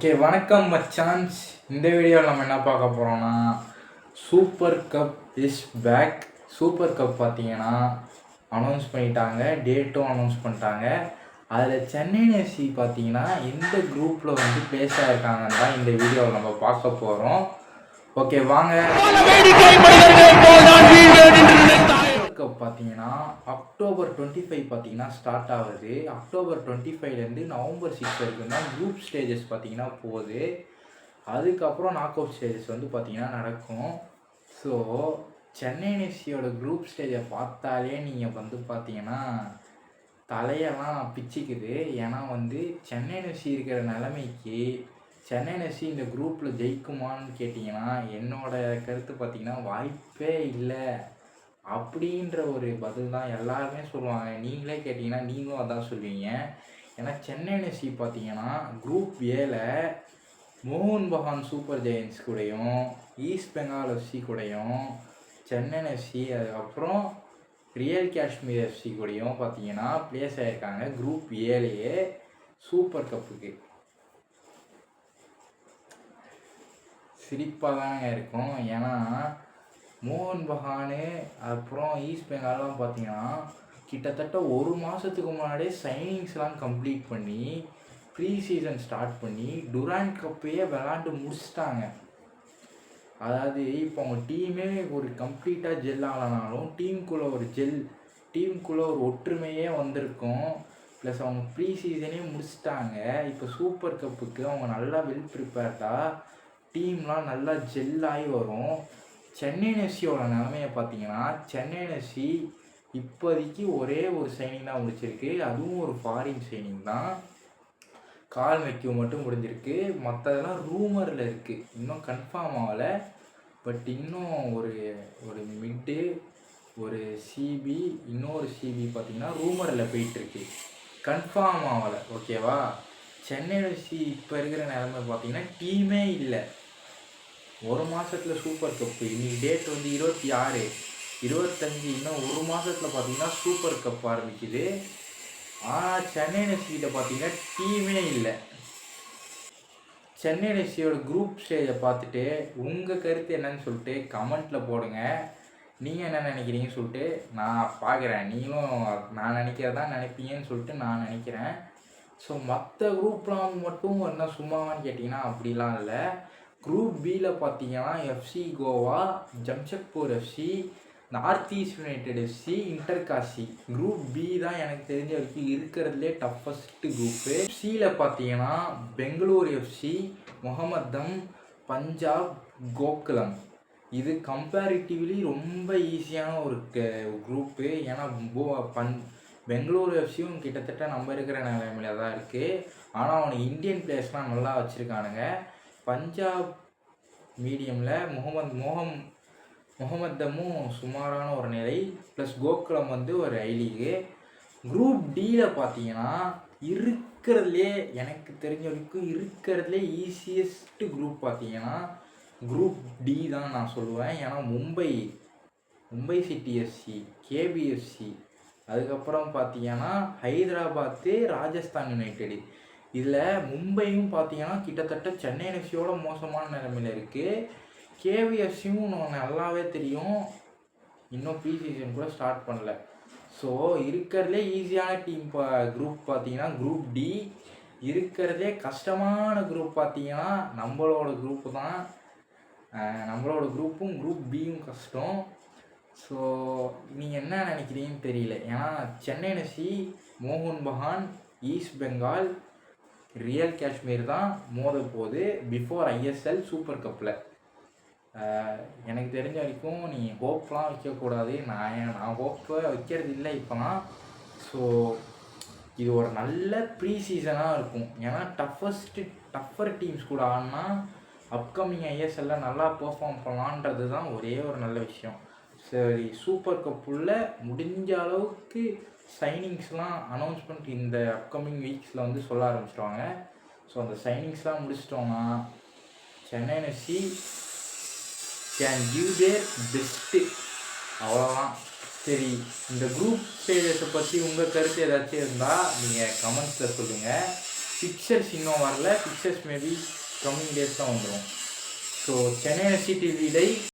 Okay, வணக்கம் மச்சான்ஸ். இந்த வீடியோவில் நம்ம என்ன பார்க்க போகிறோம்னா, super cup is back. Super cup பார்த்தீங்கன்னா அனௌன்ஸ் பண்ணிட்டாங்க, டேட்டும் அனௌன்ஸ் பண்ணிட்டாங்க. அதில் சென்னை எஃப்சி பார்த்தீங்கன்னா எந்த குரூப்பில் வந்து பிளேஸ் ஆகிருக்காங்கன்னு தான் இந்த வீடியோவில் நம்ம பார்க்க போகிறோம். ஓகே வாங்க. கப் பார்த்தீங்கன்னா அக்டோபர் 25 பார்த்தீங்கன்னா ஸ்டார்ட் ஆகுது. அக்டோபர் 25லேருந்து நவம்பர் 6 வரைக்கும் தான் குரூப் ஸ்டேஜஸ் பார்த்தீங்கன்னா போகுது. அதுக்கப்புறம் நாக் அவுட் ஸ்டேஜஸ் வந்து பார்த்தீங்கன்னா நடக்கும். ஸோ சென்னை எஃப்சியோட குரூப் ஸ்டேஜை பார்த்தாலே நீங்கள் வந்து பார்த்தீங்கன்னா தலையெல்லாம் பிச்சுக்குது. ஏன்னா வந்து சென்னை எஃப்சி இருக்கிற நிலைமைக்கு சென்னை எஃப்சி இந்த குரூப்பில் ஜெயிக்குமான்னு கேட்டிங்கன்னா என்னோட கருத்து பார்த்தீங்கன்னா வாய்ப்பே இல்லை அப்படின்ற ஒரு பதில் தான் எல்லாருமே சொல்லுவாங்க. நீங்களே கேட்டிங்கன்னா நீங்களும் அதான் சொல்லுவீங்க. ஏன்னா சென்னை எஃப்சி பார்த்தீங்கன்னா குரூப் ஏல மோகன் பகான் சூப்பர் ஜெயின்ஸ் கூடயும் ஈஸ்ட் பெங்கால் எஃப்சி கூடயும் சென்னை எஃப்சி அதுக்கப்புறம் ரியல் காஷ்மீர் எஃப்சி கூடயும் பார்த்தீங்கன்னா பிளேஸ் ஆகிருக்காங்க குரூப் ஏலையே சூப்பர் கப்புக்கு. சிரிப்பாக தானங்க இருக்கும். ஏன்னா மோகன் பகானு அப்புறம் ஈஸ்ட் பெங்கால்லாம் பார்த்தீங்கன்னா கிட்டத்தட்ட ஒரு மாதத்துக்கு முன்னாடியே சைனிங்ஸ்லாம் கம்ப்ளீட் பண்ணி ப்ரீ சீசன் ஸ்டார்ட் பண்ணி டுராண்ட் கப்பையே விளாண்டு முடிச்சிட்டாங்க. அதாவது இப்போ அவங்க டீமே ஒரு கம்ப்ளீட்டாக ஜெல் ஆகலனாலும் டீமுக்குள்ளே ஒரு ஒற்றுமையே வந்திருக்கும். ப்ளஸ் அவங்க ப்ரீ சீசனே முடிச்சிட்டாங்க. இப்போ சூப்பர் கப்புக்கு அவங்க நல்லா வெல் ப்ரிப்பேர்டாக டீம்லாம் நல்லா ஜெல்லாகி வரும். சென்னை எஃப்சியோட நிலைமையை பார்த்தீங்கன்னா சென்னை எஃப்சி இப்போதைக்கு ஒரே ஒரு சைனிங் தான் முடிச்சிருக்கு. அதுவும் ஒரு ஃபாரின் சைனிங் தான். கால் மெக்யூ மட்டும் முடிஞ்சிருக்கு. மற்றதெல்லாம் ரூமரில் இருக்குது, இன்னும் கன்ஃபார்ம் ஆகலை. பட் இன்னும் ஒரு மிட்டு ஒரு சிபி இன்னொரு சிபி பார்த்திங்கன்னா ரூமரில் போயிட்டுருக்கு, கன்ஃபார்ம் ஆகலை. ஓகேவா? சென்னை எஃப்சி இப்போ இருக்கிற நிலைமை பார்த்திங்கன்னா டீமே இல்லை. ஒரு மாதத்தில் சூப்பர் கப்பு. இன்றைக்கி டேட் வந்து 26, 25, இன்னும் ஒரு மாதத்தில் பார்த்தீங்கன்னா சூப்பர் கப் ஆரம்பிக்குது. ஆனால் சென்னை எஃப்சிகிட்ட பார்த்தீங்கன்னா டீமே இல்லை. சென்னை எஃப்சியோட குரூப் ஸ்டேஜை பார்த்துட்டு உங்கள் கருத்து என்னன்னு சொல்லிட்டு கமெண்ட்டில் போடுங்க. நீங்கள் என்ன நினைக்கிறீங்கன்னு சொல்லிட்டு நான் பார்க்குறேன். நீங்களும் நான் நினைக்கிறதான் நினைப்பீங்கன்னு சொல்லிட்டு நான் நினைக்கிறேன். ஸோ மற்ற குரூப்லாம் மட்டும் என்ன சும்மாவான்னு கேட்டிங்கன்னா அப்படிலாம் இல்லை. குரூப் பியில் பார்த்தீங்கன்னா FC Goa, Jamshedpur FC, North East United FC, Inter Kashi. Group B தான் எனக்கு தெரிஞ்ச வரைக்கும் இருக்கிறதுலே டஃபஸ்ட்டு குரூப்பு. சியில் பார்த்தீங்கன்னா பெங்களூர் எஃப்சி, முகமதம், பஞ்சாப், கோகுலம். இது கம்பேரிட்டிவ்லி ரொம்ப ஈஸியான ஒரு குரூப்பு. ஏன்னா பெங்களூர் எஃப்சியும் கிட்டத்தட்ட நம்ம இருக்கிற நிலைமையில தான் இருக்குது. ஆனால் அவனுக்கு இந்தியன் பிளேயர்ஸ்லாம் நல்லா வச்சுருக்கானுங்க. பஞ்சாப் மீடியமில் முகமதமும் சுமாரான ஒரு நிலை, ப்ளஸ் கோகுலம் வந்து ஒரு ஐ லீகு. குரூப் டியில் பார்த்தீங்கன்னா இருக்கிறதுலே எனக்கு தெரிஞ்ச வரைக்கும் இருக்கிறதுலே ஈஸியஸ்ட்டு குரூப் பார்த்தீங்கன்னா குரூப் டி தான் நான் சொல்லுவேன். ஏன்னா மும்பை சிட்டி எஃப்சி, கேபிஎஃப்சி, அதுக்கப்புறம் பார்த்தீங்கன்னா ஹைதராபாத்து, ராஜஸ்தான் யுனைடெடு. இதில் மும்பையும் பார்த்தீங்கன்னா கிட்டத்தட்ட சென்னை எஃப்சியோட மோசமான நிலைமையில் இருக்குது. கேவிஎஃப்சியும் நல்லாவே தெரியும், இன்னும் ப்ரீ சீசன் கூட ஸ்டார்ட் பண்ணல. ஸோ இருக்கிறதுலே ஈஸியான டீம் குரூப் பார்த்தீங்கன்னா குரூப் டி. இருக்கிறதுலே கஷ்டமான குரூப் பார்த்தீங்கன்னா நம்மளோட குரூப்பு தான். நம்மளோட குரூப்பும் குரூப் பியும் கஷ்டம். ஸோ நீங்கள் என்ன நினைக்கிறீங்கன்னு தெரியல. ஏன்னா சென்னை எஃப்சி, மோகன் பகான், ஈஸ்ட் பெங்கால், ரியல் காஷ்மீர் தான் மோத போகுது பிஃபோர் ஐஎஸ்எல் சூப்பர் கப்பில். எனக்கு தெரிஞ்ச வரைக்கும் நீ ஹோப்லாம் வைக்கக்கூடாது. நான் ஹோப்பை வைக்கிறது இல்லை இப்போலாம். ஸோ இது ஒரு நல்ல ப்ரீ சீசனாக இருக்கும். ஏன்னா டஃப்பர் டீம்ஸ் கூட ஆடினா அப்கமிங் ஐஎஸ்எல்ல நல்லா பெர்ஃபார்ம் பண்ணலான்றது தான் ஒரே ஒரு நல்ல விஷயம். சரி, சூப்பர் கப்புள்ள முடிஞ்ச அளவுக்கு சைனிங்ஸ்லாம் அனௌன்ஸ்மெண்ட் இந்த அப்கமிங் வீக்ஸில் வந்து சொல்ல ஆரம்பிச்சிடுவாங்க. ஸோ அந்த சைனிங்ஸ்லாம் முடிச்சிட்டோன்னா Chennai FC can give their best. அவ்வளோதான். சரி, இந்த குரூப் ஸ்டேஜஸை பற்றி உங்கள் கருத்து ஏதாச்சும் இருந்தால் நீங்கள் கமெண்ட்ஸில் சொல்லுங்கள். பிக்சர்ஸ் இன்னும் வரல, பிக்சர்ஸ் மேபி கம்மிங் டேஸ் தான் வந்துடும். ஸோ சென்னை எஃப்சி விடை